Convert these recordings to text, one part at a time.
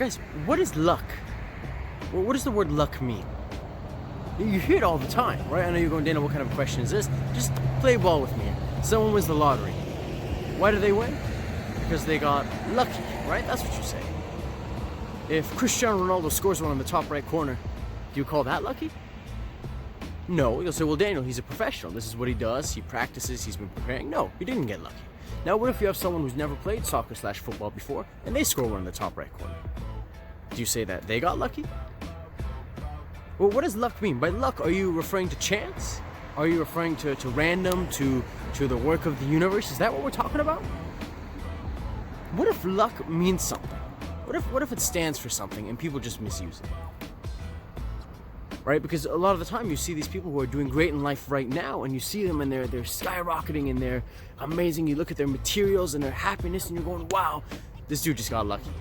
Guys, what is luck? Well, what does the word luck mean? You hear it all the time, right? I know you're going, Dana, what kind of question is this? Just play ball with me here. Someone wins the lottery. Why do they win? Because they got lucky, right? That's what you say. If Cristiano Ronaldo scores one in the top right corner, do you call that lucky? No, you'll say, well, Daniel, he's a professional. This is what he does. He practices. He's been preparing. No, he didn't get lucky. Now, what if you have someone who's never played soccer/football before, and they score one in the top right corner? Do you say that they got lucky? Well, what does luck mean? By luck, are you referring to chance? Are you referring to random, to the work of the universe? Is that what we're talking about? What if luck means something? What if it stands for something and people just misuse it? Right? Because a lot of the time you see these people who are doing great in life right now, and you see them and they're skyrocketing and they're amazing. You look at their materials and their happiness and you're going, wow, this dude just got lucky.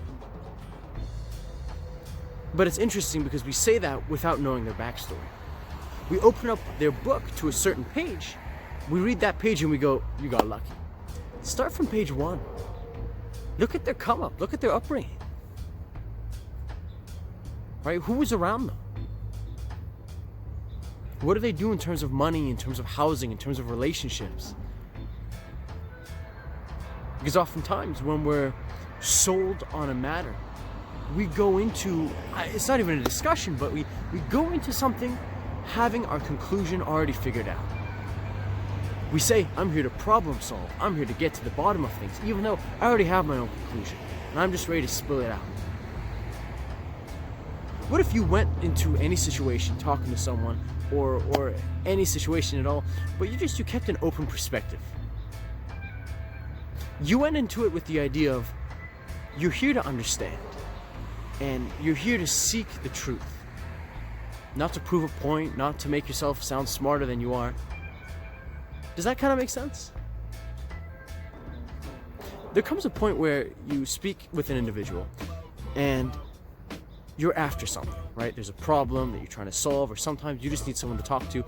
But it's interesting because we say that without knowing their backstory. We open up their book to a certain page, we read that page and we go, you got lucky. Start from page 1. Look at their come up, look at their upbringing. Right? Who was around them? What do they do in terms of money, in terms of housing, in terms of relationships? Because oftentimes when we're sold on a matter, we go into, it's not even a discussion, but we go into something having our conclusion already figured out. We say, I'm here to problem solve. I'm here to get to the bottom of things, even though I already have my own conclusion. And I'm just ready to spill it out. What if you went into any situation talking to someone or any situation at all, but you kept an open perspective? You went into it with the idea of, you're here to understand. And you're here to seek the truth. Not to prove a point, not to make yourself sound smarter than you are. Does that kind of make sense? There comes a point where you speak with an individual and you're after something, right? There's a problem that you're trying to solve, or sometimes you just need someone to talk to.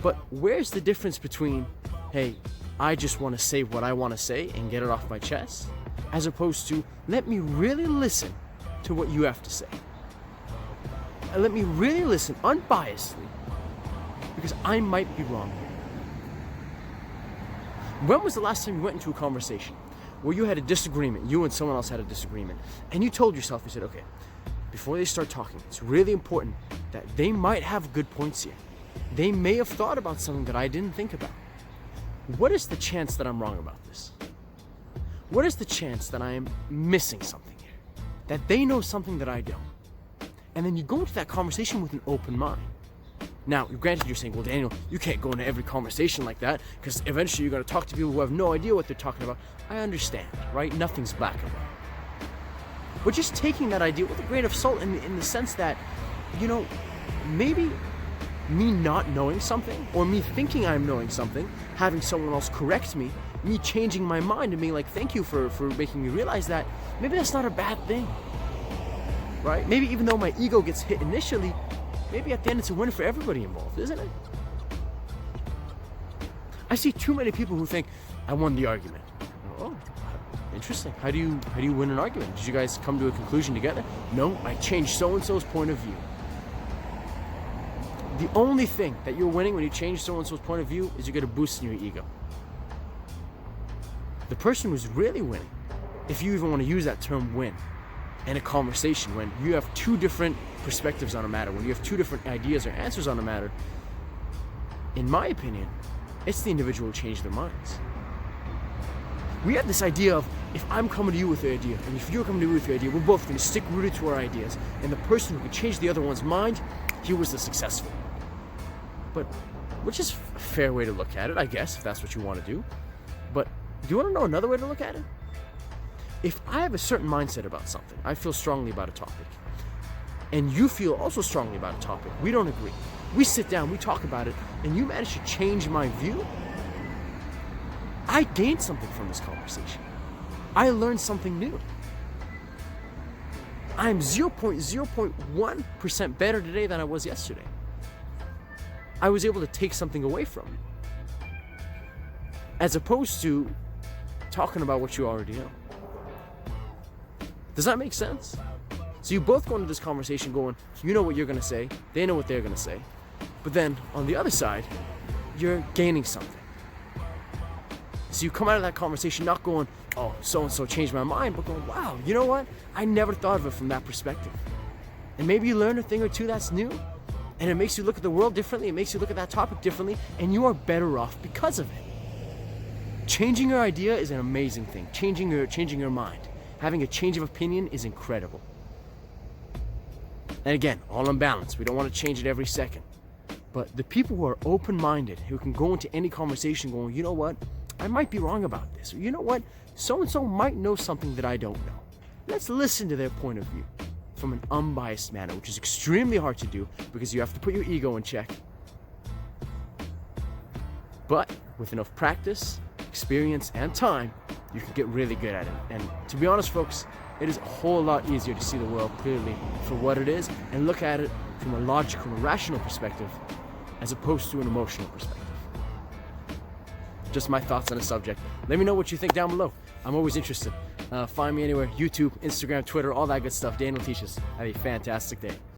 But where's the difference between, hey, I just want to say what I want to say and get it off my chest, as opposed to, let me really listen to what you have to say. And let me really listen unbiasedly, because I might be wrong. When was the last time you went into a conversation where you had a disagreement, you and someone else had a disagreement, and you told yourself, you said, okay, before they start talking, it's really important that they might have good points here. They may have thought about something that I didn't think about. What is the chance that I'm wrong about this? What is the chance that I am missing something here? That they know something that I don't? And then you go into that conversation with an open mind. Now, granted, you're saying, well, Daniel, you can't go into every conversation like that, because eventually you're going to talk to people who have no idea what they're talking about. I understand, right? Nothing's black and white. But just taking that idea with a grain of salt in the sense that, maybe me not knowing something, or me thinking I'm knowing something, having someone else correct me changing my mind and being like, thank you for making me realize that, maybe that's not a bad thing, right? Maybe even though my ego gets hit initially, maybe at the end it's a win for everybody involved, isn't it? I see too many people who think, I won the argument. Oh, interesting. How do you win an argument? Did you guys come to a conclusion together? No, I changed so-and-so's point of view. The only thing that you're winning when you change so-and-so's point of view is you get a boost in your ego. The person who's really winning, if you even want to use that term win, in a conversation, when you have two different perspectives on a matter, when you have two different ideas or answers on a matter, in my opinion, it's the individual who changed their minds. We have this idea of, if I'm coming to you with the idea, and if you're coming to me with the idea, we're both going to stick rooted to our ideas, and the person who can change the other one's mind, he was the successful. But, which is a fair way to look at it, I guess, if that's what you want to do. But, do you want to know another way to look at it? If I have a certain mindset about something, I feel strongly about a topic, and you feel also strongly about a topic, we don't agree. We sit down, we talk about it, and you manage to change my view, I gained something from this conversation. I learned something new. I'm 0.1% better today than I was yesterday. I was able to take something away from it, as opposed to talking about what you already know. Does that make sense? So you both go into this conversation going, you know what you're gonna say, they know what they're gonna say. But then on the other side, you're gaining something. So you come out of that conversation not going, oh, so-and-so changed my mind, but going, wow, you know what? I never thought of it from that perspective. And maybe you learn a thing or two that's new, and it makes you look at the world differently, it makes you look at that topic differently, and you are better off because of it. Changing your idea is an amazing thing. Changing your mind. Having a change of opinion is incredible. And again, all in balance. We don't want to change it every second. But the people who are open-minded, who can go into any conversation going, you know what? I might be wrong about this. Or you know what? So-and-so might know something that I don't know. Let's listen to their point of view from an unbiased manner, which is extremely hard to do because you have to put your ego in check. But with enough practice, experience, and time, you can get really good at it. And to be honest, folks, it is a whole lot easier to see the world clearly for what it is and look at it from a logical and rational perspective as opposed to an emotional perspective. Just my thoughts on the subject. Let me know what you think down below. I'm always interested. Find me anywhere, YouTube, Instagram, Twitter, all that good stuff. Daniel Teaches. Have a fantastic day.